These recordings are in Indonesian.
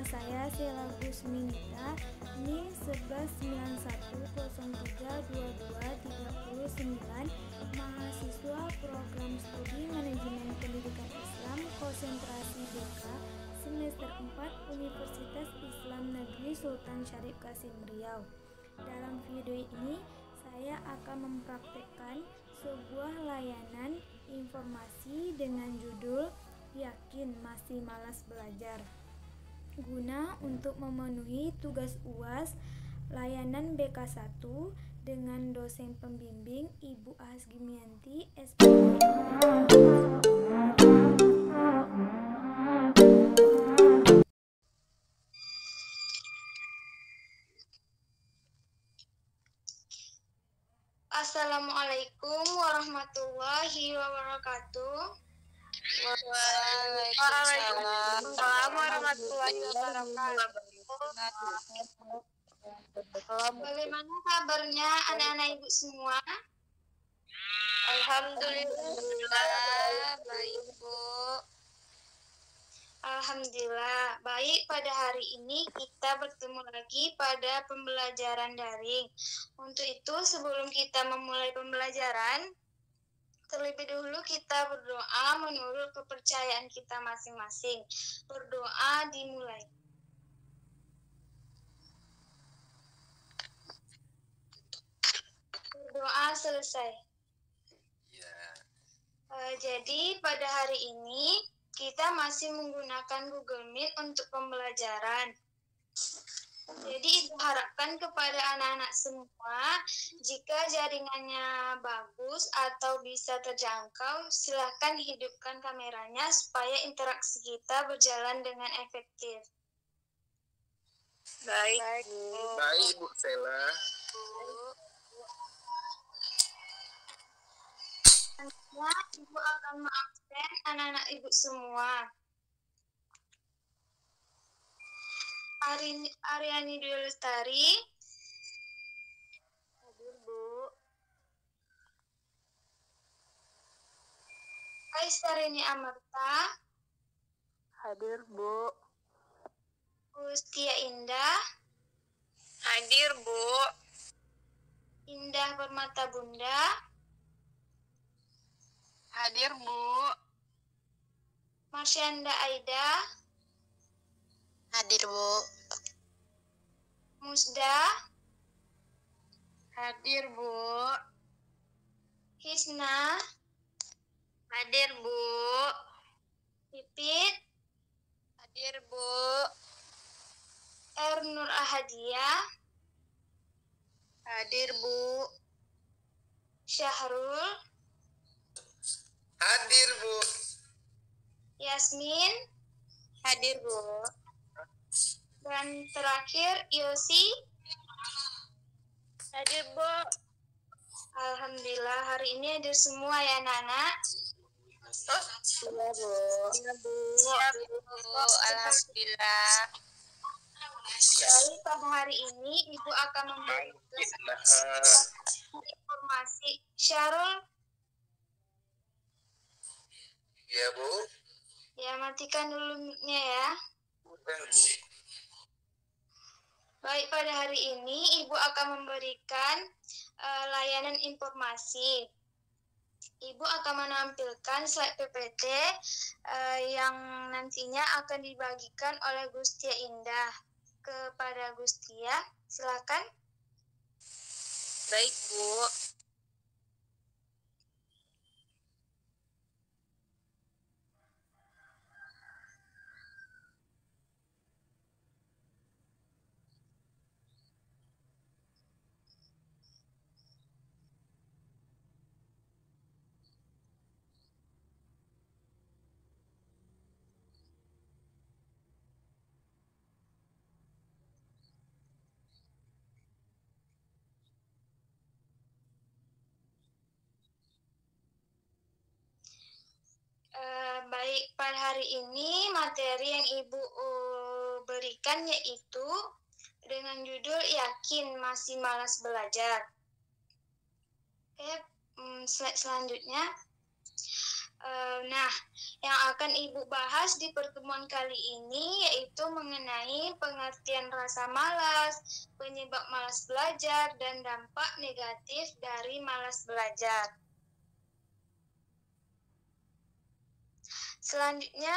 saya Sheila Gusminita, NIM 1191032239, mahasiswa program studi manajemen pendidikan Islam konsentrasi BK semester 4 Universitas Islam Negeri Sultan Syarif Qasim Riau. Dalam video ini saya akan mempraktekkan sebuah layanan informasi dengan judul Yakin Masih Malas Belajar, guna untuk memenuhi tugas UAS layanan BK1 dengan dosen pembimbing Ibu Asgimianti SPM. Assalamualaikum warahmatullahi wabarakatuh. Waalaikumsalam warahmatullahi wabarakatuh. Bagaimana kabarnya anak-anak ibu semua? Alhamdulillah baik, Bu. Alhamdulillah baik. Pada hari ini kita bertemu lagi pada pembelajaran daring. Untuk itu sebelum kita memulai pembelajaran, terlebih dahulu kita berdoa menurut kepercayaan kita masing-masing. Berdoa dimulai. Berdoa selesai. Jadi pada hari ini kita masih menggunakan Google Meet untuk pembelajaran. Jadi diharapkan kepada anak-anak semua, jika jaringannya bagus atau bisa terjangkau, silakan hidupkan kameranya supaya interaksi kita berjalan dengan efektif. Baik, Bu. Baik, Bu Sheila. Ibu akan mengabsen anak-anak ibu semua. Aryani Dwi Lestari. Hadir, Bu. Aisarini Amarta. Hadir, Bu. Ustia Indah. Hadir, Bu. Indah Permata Bunda. Hadir, Bu. Marsyanda Aida. Hadir, Bu. Musda. Hadir, Bu. Hisna. Hadir, Bu. Pipit. Hadir, Bu. Ernur Ahadiah. Hadir, Bu. Syahrul. Hadir, Bu. Yasmin. Hadir, Bu. Dan terakhir Yosi. Hadir, Bu. Alhamdulillah hari ini hadir semua ya anak-anak. Iya, Bu. Iya, Bu. Alhamdulillah. Jadi pada hari ini Ibu akan memberikan informasi. Syarul. Ya, Bu. Ya, matikan dulu mic-nya ya. Bukan, Bu. Baik, pada hari ini Ibu akan memberikan layanan informasi. Ibu akan menampilkan slide PPT yang nantinya akan dibagikan oleh Gustia Indah kepada Gustia. Silakan. Baik, Bu. Baik, pada hari ini materi yang Ibu berikan yaitu dengan judul Yakin Masih Malas Belajar. Oke, slide selanjutnya. Nah, yang akan Ibu bahas di pertemuan kali ini yaitu mengenai pengertian rasa malas, penyebab malas belajar, dan dampak negatif dari malas belajar. Selanjutnya,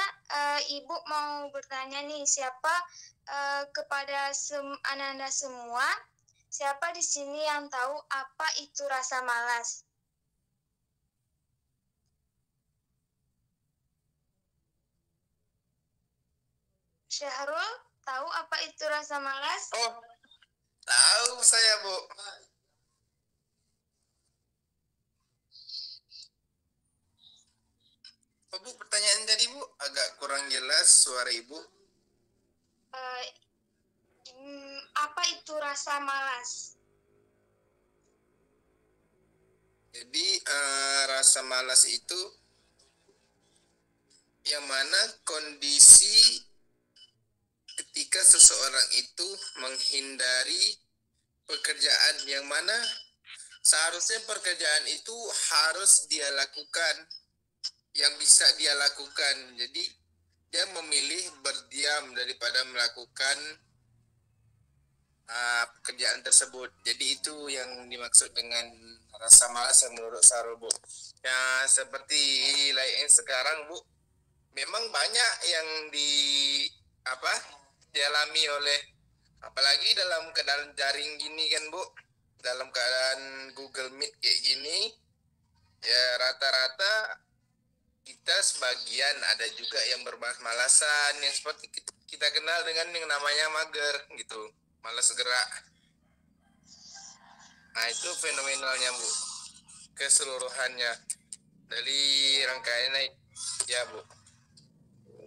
Ibu mau bertanya nih, kepada Ananda semua, siapa di sini yang tahu apa itu rasa malas? Syahrul, tahu apa itu rasa malas? Oh, tahu saya, Bu. Oh, Bu, pertanyaan tadi, Bu, agak kurang jelas suara Ibu. Apa itu rasa malas? Jadi, rasa malas itu yang mana kondisi ketika seseorang itu menghindari pekerjaan yang mana seharusnya pekerjaan itu harus dia lakukan, yang bisa dia lakukan. Jadi dia memilih berdiam daripada melakukan pekerjaan tersebut. Jadi itu yang dimaksud dengan rasa malas yang menurut Sarul, Bu. Ya, seperti lain sekarang, Bu, memang banyak yang dialami oleh, apalagi dalam keadaan daring gini kan, Bu, dalam keadaan Google Meet kayak gini, ya rata-rata kita sebagian ada juga yang bermalas-malasan, yang seperti kita kenal dengan yang namanya mager gitu, malas gerak. Nah, itu fenomenalnya, Bu, keseluruhannya dari rangkaian ya, Bu.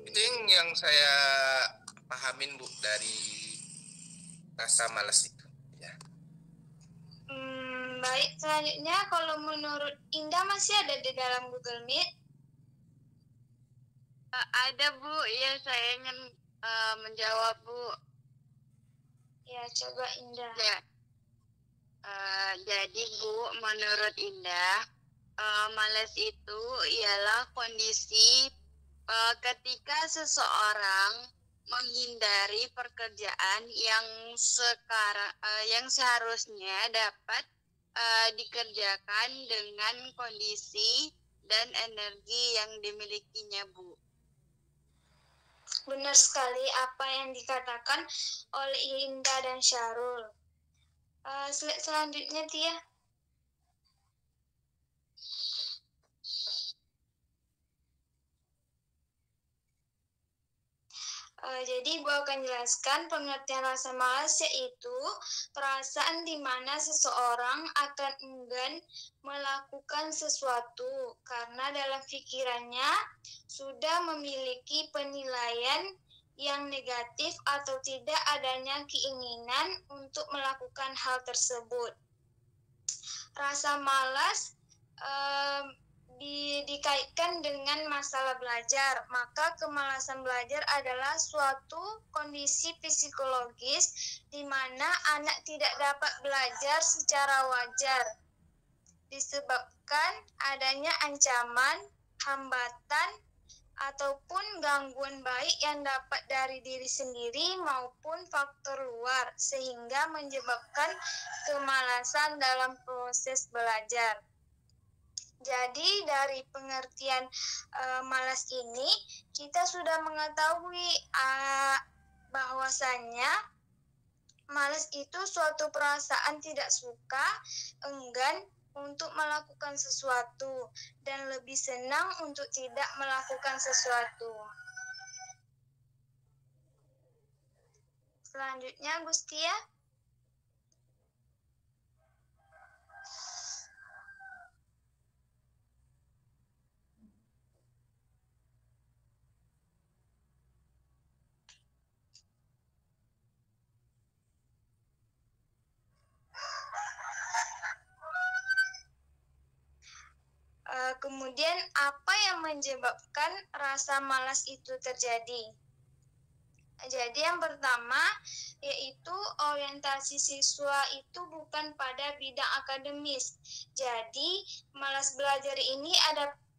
Itu yang saya pahamin, Bu, dari rasa malas itu ya. Baik, selanjutnya kalau menurut Indah masih ada di dalam Google Meet? Ada, Bu. Ya, saya ingin menjawab, Bu. Ya, coba Indah. Ya. Jadi, Bu, menurut Indah, malas itu ialah kondisi ketika seseorang menghindari pekerjaan yang seharusnya dapat dikerjakan dengan kondisi dan energi yang dimilikinya, Bu. Benar sekali apa yang dikatakan oleh Indah dan Syahrul. Selanjutnya, Tia. Jadi Ibu akan jelaskan pengertian rasa malas, yaitu perasaan di mana seseorang akan enggan melakukan sesuatu karena dalam pikirannya sudah memiliki penilaian yang negatif atau tidak adanya keinginan untuk melakukan hal tersebut. Rasa malas dikaitkan dengan masalah belajar, maka kemalasan belajar adalah suatu kondisi psikologis di mana anak tidak dapat belajar secara wajar disebabkan adanya ancaman, hambatan, ataupun gangguan baik yang dapat dari diri sendiri maupun faktor luar sehingga menyebabkan kemalasan dalam proses belajar. Jadi dari pengertian malas ini kita sudah mengetahui bahwasannya malas itu suatu perasaan tidak suka, enggan untuk melakukan sesuatu dan lebih senang untuk tidak melakukan sesuatu. Selanjutnya, Gustia. Kemudian apa yang menyebabkan rasa malas itu terjadi? Jadi yang pertama yaitu orientasi siswa itu bukan pada bidang akademis. Jadi malas belajar ini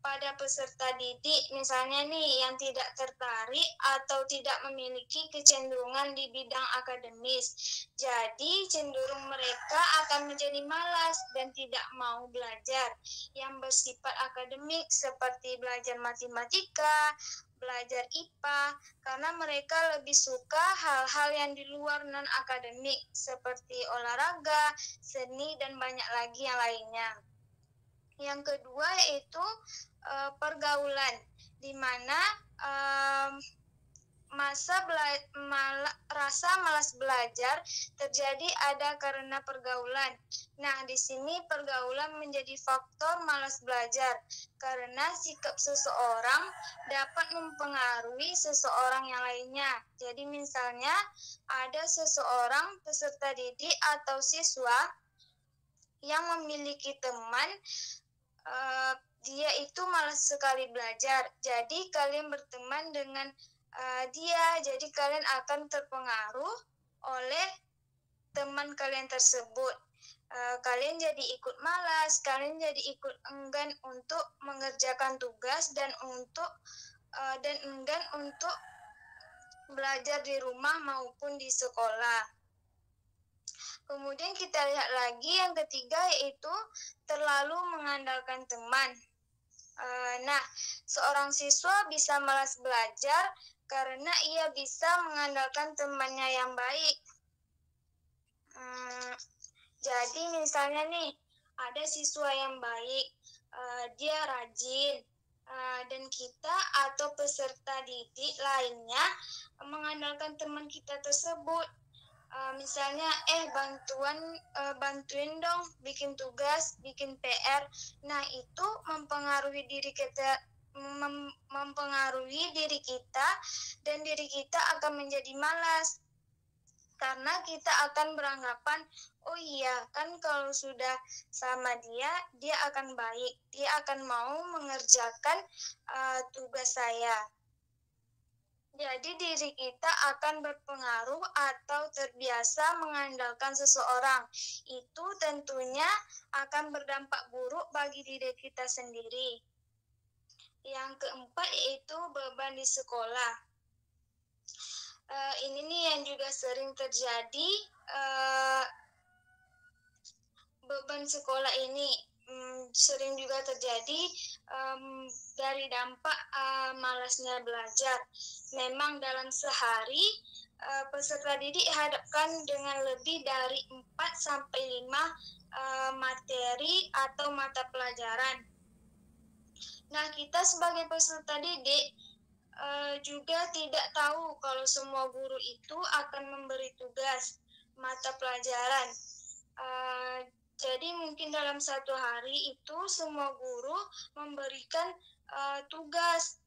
pada peserta didik, misalnya nih yang tidak tertarik atau tidak memiliki kecenderungan di bidang akademis. Jadi cenderung mereka akan menjadi malas dan tidak mau belajar yang bersifat akademik seperti belajar matematika, belajar IPA, karena mereka lebih suka hal-hal yang di luar non-akademik seperti olahraga, seni, dan banyak lagi yang lainnya. Yang kedua yaitu pergaulan, di mana rasa malas belajar terjadi ada karena pergaulan. Nah, di sini pergaulan menjadi faktor malas belajar karena sikap seseorang dapat mempengaruhi seseorang yang lainnya. Jadi misalnya ada seseorang peserta didik atau siswa yang memiliki teman dia itu malas sekali belajar. Jadi kalian berteman dengan dia, jadi kalian akan terpengaruh oleh teman kalian tersebut. Kalian jadi ikut malas, kalian jadi ikut enggan untuk mengerjakan tugas dan enggan untuk belajar di rumah maupun di sekolah. Kemudian kita lihat lagi yang ketiga yaitu terlalu mengandalkan teman. Nah, seorang siswa bisa malas belajar karena ia bisa mengandalkan temannya yang baik. Jadi misalnya nih, ada siswa yang baik, dia rajin, dan kita atau peserta didik lainnya mengandalkan teman kita tersebut. Misalnya bantuin dong bikin tugas, bikin PR. Nah, itu mempengaruhi diri kita dan diri kita akan menjadi malas. Karena kita akan beranggapan, oh iya kan kalau sudah sama dia akan baik, dia akan mau mengerjakan tugas saya. Jadi diri kita akan berpengaruh atau terbiasa mengandalkan seseorang. Itu tentunya akan berdampak buruk bagi diri kita sendiri. Yang keempat yaitu beban di sekolah. Ini nih yang juga sering terjadi, beban sekolah ini sering juga terjadi dari dampak malasnya belajar. Memang dalam sehari peserta didik dihadapkan dengan lebih dari 4-5 materi atau mata pelajaran. Nah, kita sebagai peserta didik juga tidak tahu kalau semua guru itu akan memberi tugas mata pelajaran. Jadi mungkin dalam satu hari itu semua guru memberikan tugas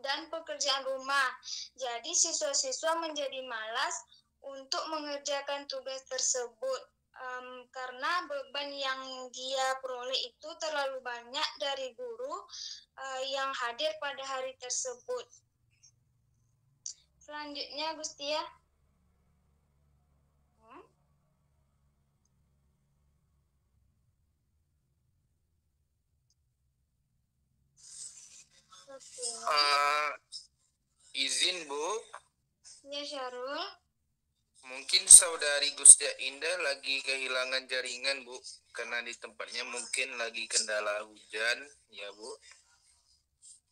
dan pekerjaan rumah. Jadi siswa-siswa menjadi malas untuk mengerjakan tugas tersebut karena beban yang dia peroleh itu terlalu banyak dari guru yang hadir pada hari tersebut. Selanjutnya, Gustia. Izin Bu. Ya, Syarul. Mungkin saudari Gustia Indah lagi kehilangan jaringan Bu, karena di tempatnya mungkin lagi kendala hujan, ya Bu.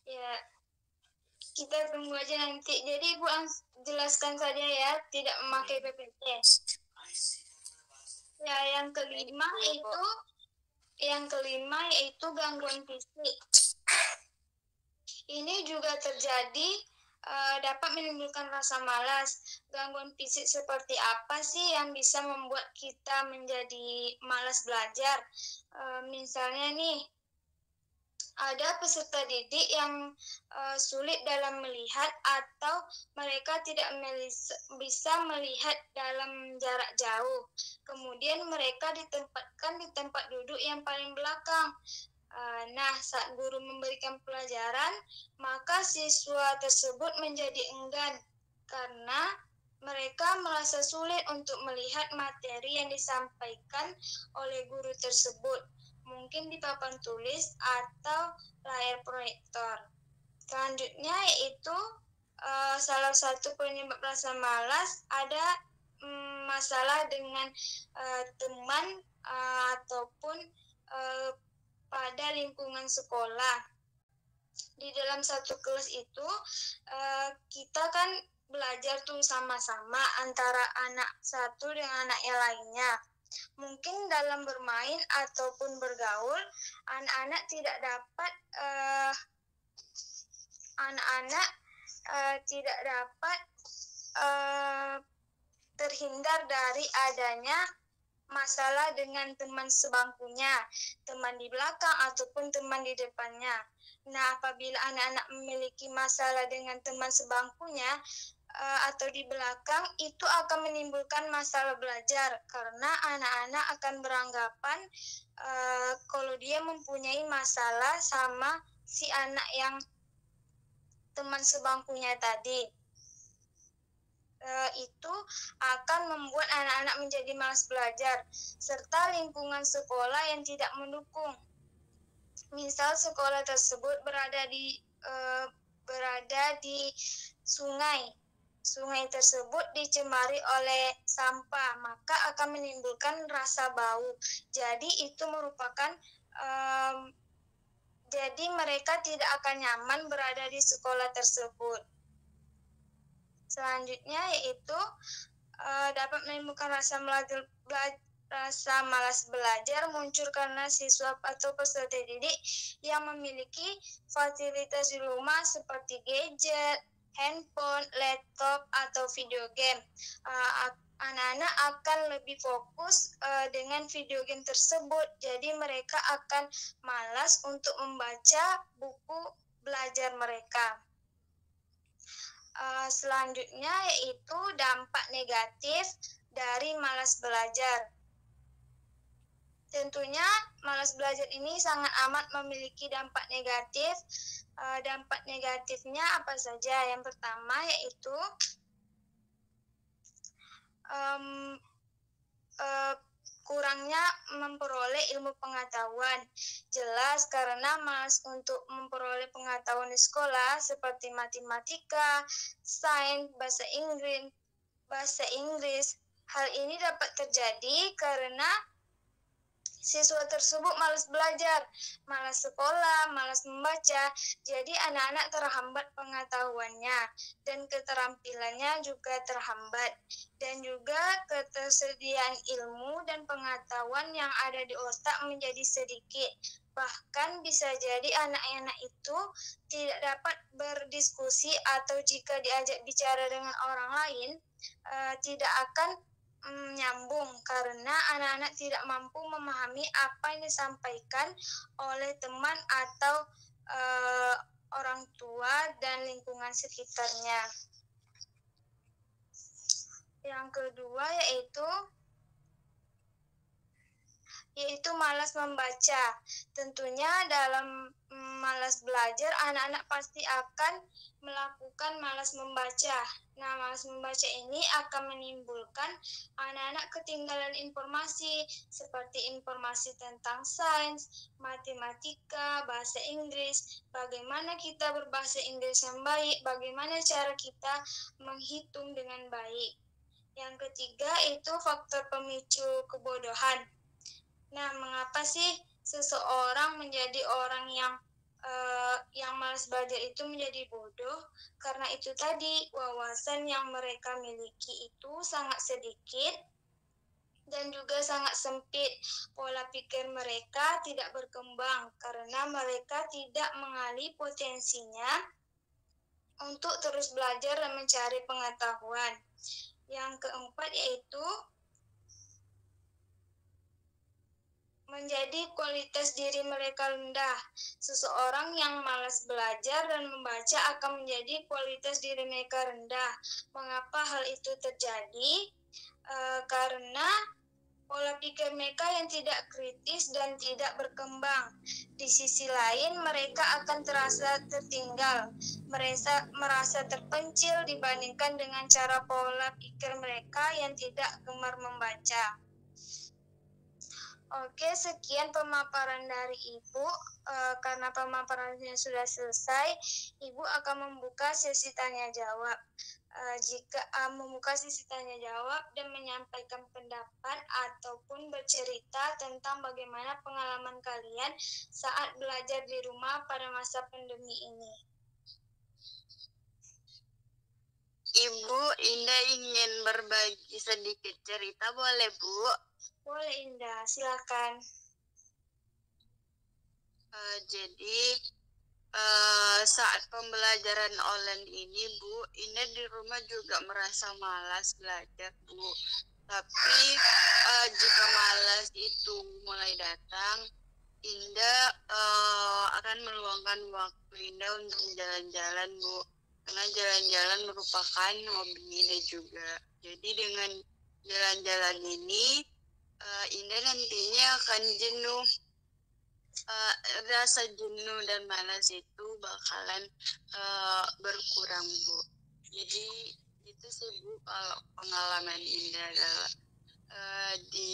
Ya, kita tunggu aja nanti. Jadi Ibu jelaskan saja ya, tidak memakai PPT. Ya, yang kelima yaitu gangguan fisik. Ini juga terjadi, dapat menimbulkan rasa malas. Gangguan fisik seperti apa sih yang bisa membuat kita menjadi malas belajar? Misalnya nih, ada peserta didik yang sulit dalam melihat atau mereka tidak bisa melihat dalam jarak jauh. Kemudian mereka ditempatkan di tempat duduk yang paling belakang. Nah, saat guru memberikan pelajaran, maka siswa tersebut menjadi enggan karena mereka merasa sulit untuk melihat materi yang disampaikan oleh guru tersebut. mungkin di papan tulis atau layar proyektor. Selanjutnya yaitu salah satu penyebab rasa malas ada masalah dengan teman ataupun pada lingkungan sekolah. Di dalam satu kelas itu kita kan belajar tuh sama-sama antara anak satu dengan anak yang lainnya. Mungkin dalam bermain ataupun bergaul, anak-anak tidak dapat terhindar dari adanya masalah dengan teman sebangkunya, teman di belakang ataupun teman di depannya. Nah, apabila anak-anak memiliki masalah dengan teman sebangkunya atau di belakang, itu akan menimbulkan masalah belajar karena anak-anak akan beranggapan kalau dia mempunyai masalah sama si anak yang teman sebangkunya tadi. Itu akan membuat anak-anak menjadi malas belajar, serta lingkungan sekolah yang tidak mendukung. Misal sekolah tersebut berada di sungai. Sungai tersebut dicemari oleh sampah, maka akan menimbulkan rasa bau. Jadi itu merupakan jadi mereka tidak akan nyaman berada di sekolah tersebut. Selanjutnya yaitu dapat menimbulkan rasa malas belajar muncul karena siswa atau peserta didik yang memiliki fasilitas di rumah seperti gadget, handphone, laptop, atau video game. Anak-anak akan lebih fokus dengan video game tersebut, jadi mereka akan malas untuk membaca buku belajar mereka. Selanjutnya yaitu dampak negatif dari malas belajar. Tentunya malas belajar ini sangat amat memiliki dampak negatif. Dampak negatifnya apa saja? Yang pertama yaitu kurangnya memperoleh ilmu pengetahuan. Jelas karena malas untuk memperoleh pengetahuan di sekolah seperti matematika, sains, bahasa Inggris. Hal ini dapat terjadi karena siswa tersebut malas belajar, malas sekolah, malas membaca. Jadi anak-anak terhambat pengetahuannya dan keterampilannya juga terhambat. Dan juga ketersediaan ilmu dan pengetahuan yang ada di otak menjadi sedikit. Bahkan bisa jadi anak-anak itu tidak dapat berdiskusi atau jika diajak bicara dengan orang lain tidak akan nyambung karena anak-anak tidak mampu memahami apa yang disampaikan oleh teman atau orang tua dan lingkungan sekitarnya. Yang kedua yaitu malas membaca. Tentunya dalam malas belajar, anak-anak pasti akan melakukan malas membaca. Nah, malas membaca ini akan menimbulkan anak-anak ketinggalan informasi seperti informasi tentang sains, matematika, bahasa Inggris, bagaimana kita berbahasa Inggris yang baik, bagaimana cara kita menghitung dengan baik. Yang ketiga itu faktor pemicu kebodohan. Nah, mengapa sih seseorang menjadi orang yang malas belajar itu menjadi bodoh? Karena itu tadi, wawasan yang mereka miliki itu sangat sedikit dan juga sangat sempit. Pola pikir mereka tidak berkembang karena mereka tidak mengali potensinya untuk terus belajar dan mencari pengetahuan. Yang keempat yaitu menjadi kualitas diri mereka rendah. Seseorang yang malas belajar dan membaca akan menjadi kualitas diri mereka rendah. Mengapa hal itu terjadi? Karena pola pikir mereka yang tidak kritis dan tidak berkembang. Di sisi lain, mereka akan terasa tertinggal. Mereka merasa terpencil dibandingkan dengan cara pola pikir mereka yang tidak gemar membaca. Oke, sekian pemaparan dari Ibu. Karena pemaparannya sudah selesai, Ibu akan membuka sesi tanya jawab. Jika membuka sesi tanya jawab dan menyampaikan pendapat ataupun bercerita tentang bagaimana pengalaman kalian saat belajar di rumah pada masa pandemi ini. Ibu Indah ingin berbagi sedikit cerita, boleh Bu? Boleh Indah, silakan. Jadi saat pembelajaran online ini Bu, Indah di rumah juga merasa malas belajar Bu. Tapi jika malas itu mulai datang, Indah akan meluangkan waktu Indah untuk jalan-jalan Bu. Karena jalan-jalan merupakan hobi Indah juga. Jadi dengan jalan-jalan ini, Indah nantinya akan jenuh. Rasa jenuh dan malas itu bakalan berkurang Bu. Jadi itu sih Bu kalau pengalaman Indah di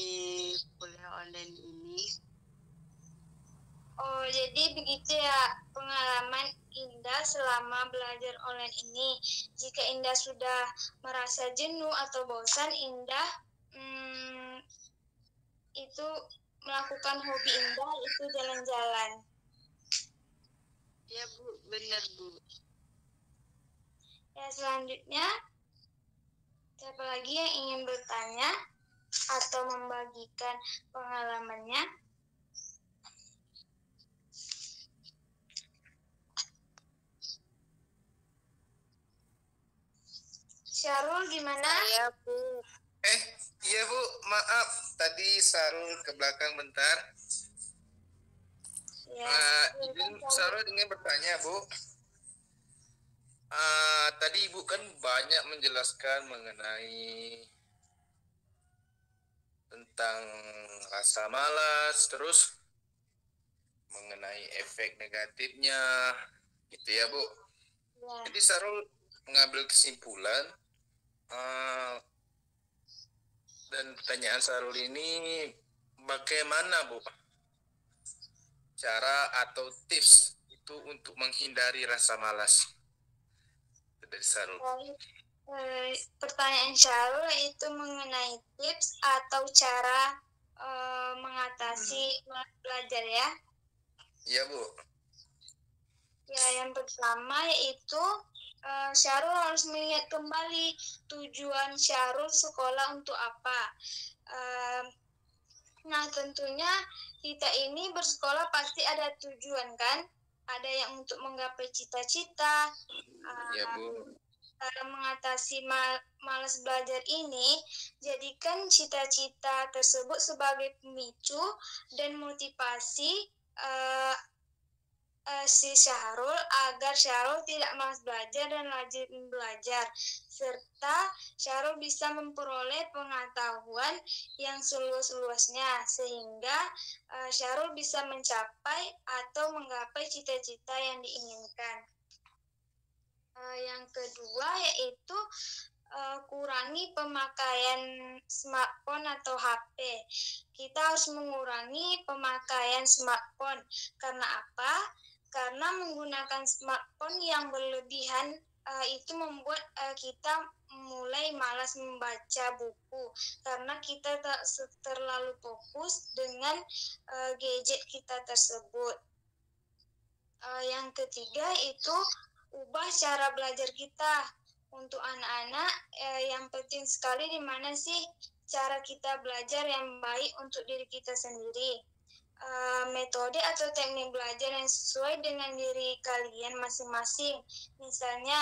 kuliah online ini. Oh, jadi begitu ya pengalaman Indah selama belajar online ini. Jika Indah sudah merasa jenuh atau bosan, Indah itu melakukan hobi Indah itu jalan-jalan. Ya Bu, benar Bu. Ya, selanjutnya siapa lagi yang ingin bertanya atau membagikan pengalamannya? Syarul gimana? Saya Bu. Iya Bu, maaf tadi Sarul ke belakang bentar. Ya, Izin Sarul ingin bertanya Bu. Tadi Ibu kan banyak menjelaskan mengenai tentang rasa malas, terus mengenai efek negatifnya, gitu ya Bu. ya. Jadi Sarul mengambil kesimpulan dan pertanyaan Sarul ini, bagaimana Bu cara atau tips itu untuk menghindari rasa malas? Itu dari Sarul. Pertanyaan Syarul itu mengenai tips atau cara mengatasi malas belajar ya. Iya Bu. Ya, yang pertama yaitu Syarul harus melihat kembali tujuan Syarul sekolah untuk apa. Nah, tentunya kita ini bersekolah pasti ada tujuan kan? Ada yang untuk menggapai cita-cita. Iya Bu. Cara mengatasi malas belajar ini, jadikan cita-cita tersebut sebagai pemicu dan motivasi si Syahrul agar Syahrul tidak malas belajar dan rajin belajar, serta Syahrul bisa memperoleh pengetahuan yang seluas-luasnya sehingga Syahrul bisa mencapai atau menggapai cita-cita yang diinginkan. Yang kedua yaitu kurangi pemakaian smartphone atau HP. Kita harus mengurangi pemakaian smartphone. Karena apa? Karena menggunakan smartphone yang berlebihan itu membuat kita mulai malas membaca buku karena kita tak terlalu fokus dengan gadget kita tersebut. Yang ketiga itu ubah cara belajar kita. Untuk anak-anak yang penting sekali di mana sih cara kita belajar yang baik untuk diri kita sendiri. Metode atau teknik belajar yang sesuai dengan diri kalian masing-masing. Misalnya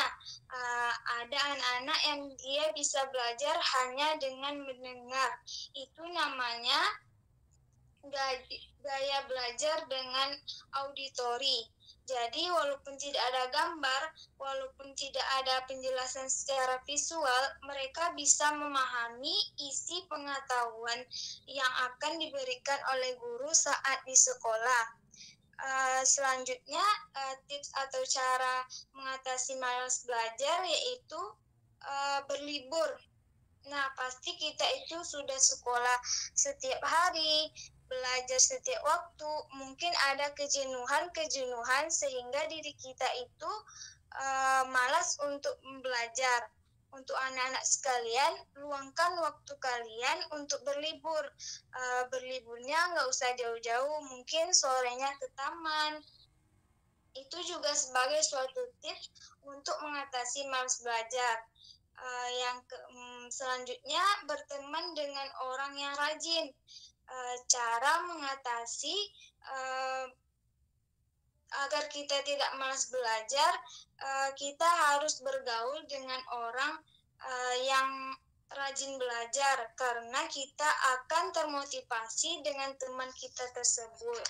ada anak-anak yang dia bisa belajar hanya dengan mendengar. Itu namanya gaya belajar dengan auditori. Jadi walaupun tidak ada gambar, walaupun tidak ada penjelasan secara visual, mereka bisa memahami isi pengetahuan yang akan diberikan oleh guru saat di sekolah. Selanjutnya, tips atau cara mengatasi malas belajar yaitu berlibur. Nah, pasti kita itu sudah sekolah setiap hari, belajar setiap waktu, mungkin ada kejenuhan sehingga diri kita itu malas untuk belajar. Untuk anak-anak sekalian, luangkan waktu kalian untuk berlibur. Berliburnya nggak usah jauh-jauh, mungkin sorenya ke taman. Itu juga sebagai suatu tips untuk mengatasi malas belajar. Selanjutnya, berteman dengan orang yang rajin. Cara mengatasi agar kita tidak malas belajar, kita harus bergaul dengan orang yang rajin belajar, karena kita akan termotivasi dengan teman kita tersebut.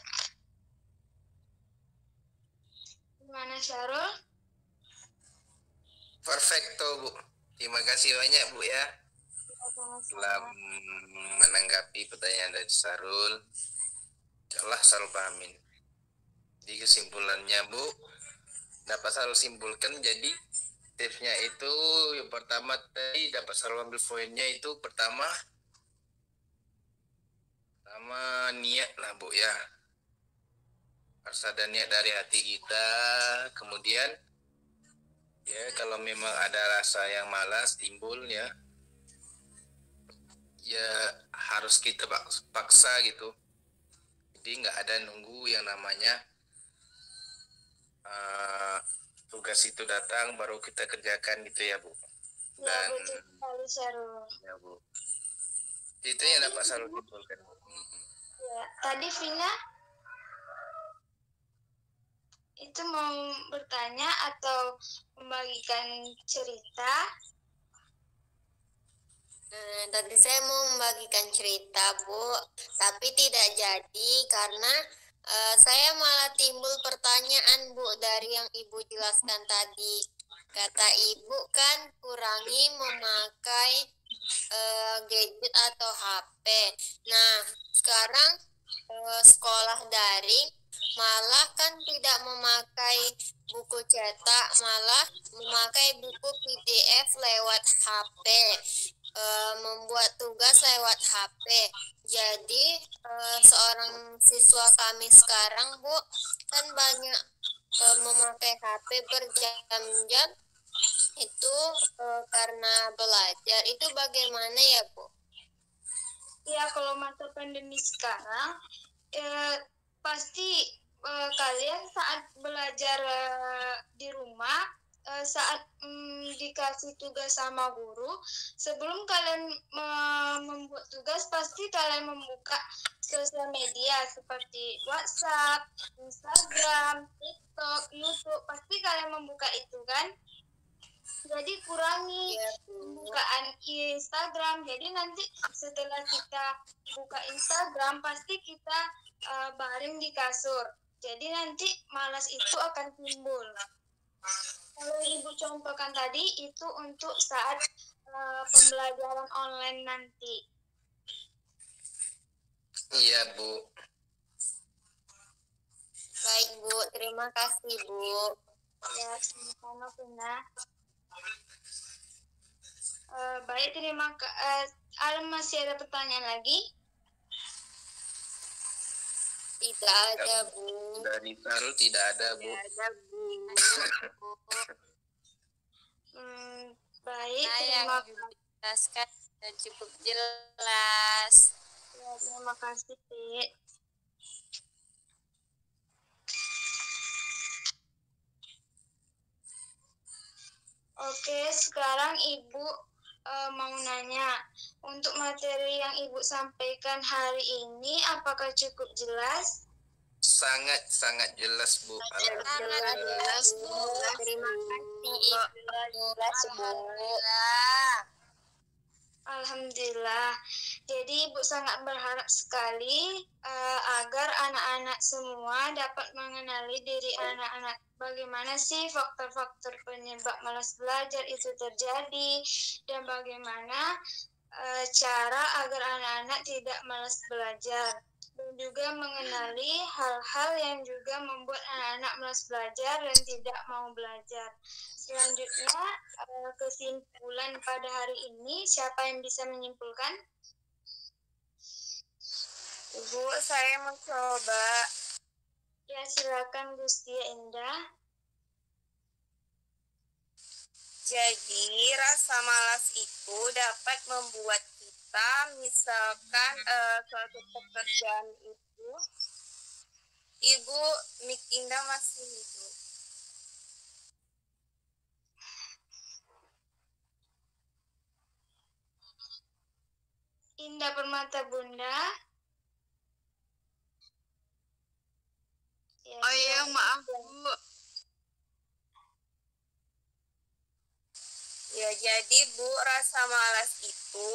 Gimana, Syarul? Perfecto, Bu. Terima kasih banyak, Bu ya. Setelah menanggapi pertanyaan dari Sarul, Allah selalu pahamin. Di kesimpulannya, Bu, dapat selalu simpulkan, jadi tipsnya itu yang pertama tadi dapat selalu ambil poinnya itu pertama niat lah, Bu ya. Harus ada niat dari hati kita. Kemudian ya kalau memang ada rasa yang malas timbul ya harus kita paksa gitu. Jadi nggak ada nunggu yang namanya tugas itu datang baru kita kerjakan gitu ya, Bu. Dan betul sekali, Syarul. Ya, Bu. Itu yang dapat selalu timbulkan. Ya, tadi Vina itu mau bertanya atau membagikan cerita? Tadi saya mau membagikan cerita, Bu, tapi tidak jadi karena saya malah timbul pertanyaan, Bu, dari yang Ibu jelaskan tadi. Kata Ibu kan kurangi memakai gadget atau HP. Nah, sekarang sekolah daring malah kan tidak memakai buku cetak, malah memakai buku PDF lewat HP. Membuat tugas lewat HP. Jadi seorang siswa kami sekarang, Bu, kan banyak memakai HP berjam-jam itu karena belajar. Itu bagaimana ya, Bu? Ya, kalau masa pandemi sekarang pasti kalian saat belajar di rumah, saat dikasih tugas sama guru, sebelum kalian membuat tugas, pasti kalian membuka sosial media seperti WhatsApp, Instagram, TikTok, YouTube, pasti kalian membuka itu kan? Jadi kurangi pembukaan Instagram. Jadi nanti setelah kita buka Instagram, pasti kita baring di kasur. Jadi nanti malas itu akan timbul. Kalau Ibu contohkan tadi itu untuk saat pembelajaran online nanti. Iya, Bu. Baik, Bu. Terima kasih, Bu. Ya, sama-sama, Vina. Baik, terima kasih. Masih ada pertanyaan lagi? Tidak ada, Bu. Dari Sarul tidak ada, Bu. Baik, Yang terima Ibu jelaskan sudah cukup jelas. Ya, terima kasih, Pi. Oke, sekarang Ibu mau nanya, untuk materi yang Ibu sampaikan hari ini, apakah cukup jelas? Sangat jelas, Bu. Sangat jelas, Bu. Terima kasih, Ibu. Jelas, Bu. Alhamdulillah. Jadi Ibu sangat berharap sekali agar anak-anak semua dapat mengenali diri anak-anak. Bagaimana sih faktor-faktor penyebab malas belajar itu terjadi, dan bagaimana cara agar anak-anak tidak malas belajar. Dan juga mengenali hal-hal yang juga membuat anak-anak malas belajar dan tidak mau belajar. Selanjutnya, kesimpulan pada hari ini, siapa yang bisa menyimpulkan? Ibu, saya mau coba. Ya, silakan Gustia Indah. Jadi, rasa malas itu dapat membuat kita, misalkan suatu pekerjaan itu, Ibu, Mik Indah masih hidup. Indah Permata Bunda. Ya, Oh iya, silakan. maaf Bu. Ya, jadi Bu, rasa malas itu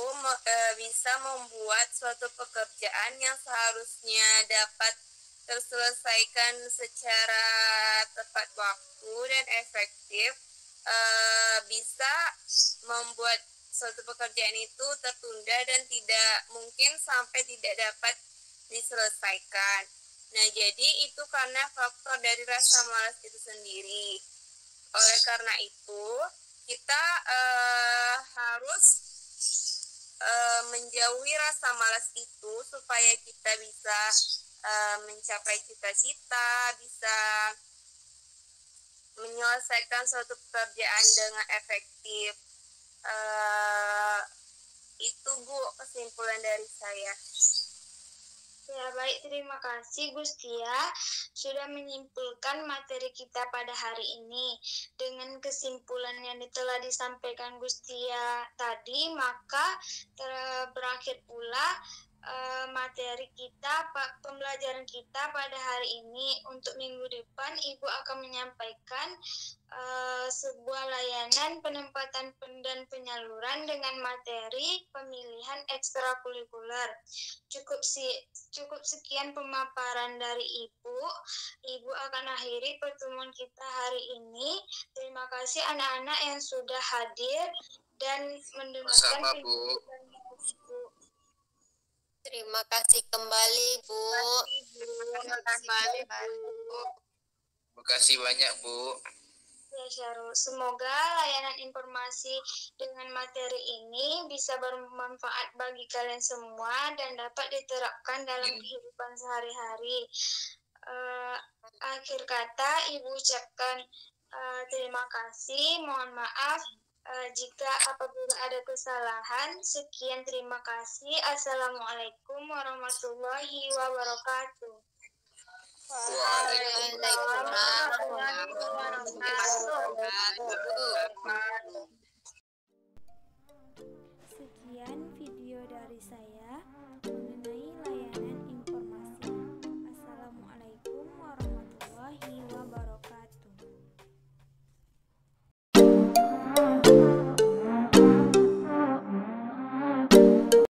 bisa membuat suatu pekerjaan yang seharusnya dapat terselesaikan secara tepat waktu dan efektif, bisa membuat suatu pekerjaan itu tertunda dan tidak mungkin sampai tidak dapat diselesaikan. Nah, jadi itu karena faktor dari rasa malas itu sendiri. Oleh karena itu, kita harus menjauhi rasa malas itu supaya kita bisa mencapai cita-cita, bisa menyelesaikan suatu pekerjaan dengan efektif. Itu Bu kesimpulan dari saya. Ya, baik, terima kasih Gustia sudah menyimpulkan materi kita pada hari ini. Dengan kesimpulan yang telah disampaikan Gustia tadi, maka berakhir pula materi kita, pembelajaran kita pada hari ini. Untuk minggu depan, Ibu akan menyampaikan sebuah layanan penempatan dan penyaluran dengan materi pemilihan ekstrakurikuler. Cukup sekian pemaparan dari Ibu. Ibu akan akhiri pertemuan kita hari ini. Terima kasih anak-anak yang sudah hadir dan mendengarkan Sama Bu. Ibu. Terima kasih kembali Bu. Terima kasih Bu. Terima kasih banyak Bu. Ya, Syarul. Semoga layanan informasi dengan materi ini bisa bermanfaat bagi kalian semua dan dapat diterapkan dalam kehidupan sehari-hari. Akhir kata, Ibu ucapkan terima kasih. Mohon maaf jika apabila ada kesalahan. Sekian, terima kasih. Assalamualaikum warahmatullahi wabarakatuh. Waalaikumsalam. Waalaikumsalam warahmatullahi wabarakatuh.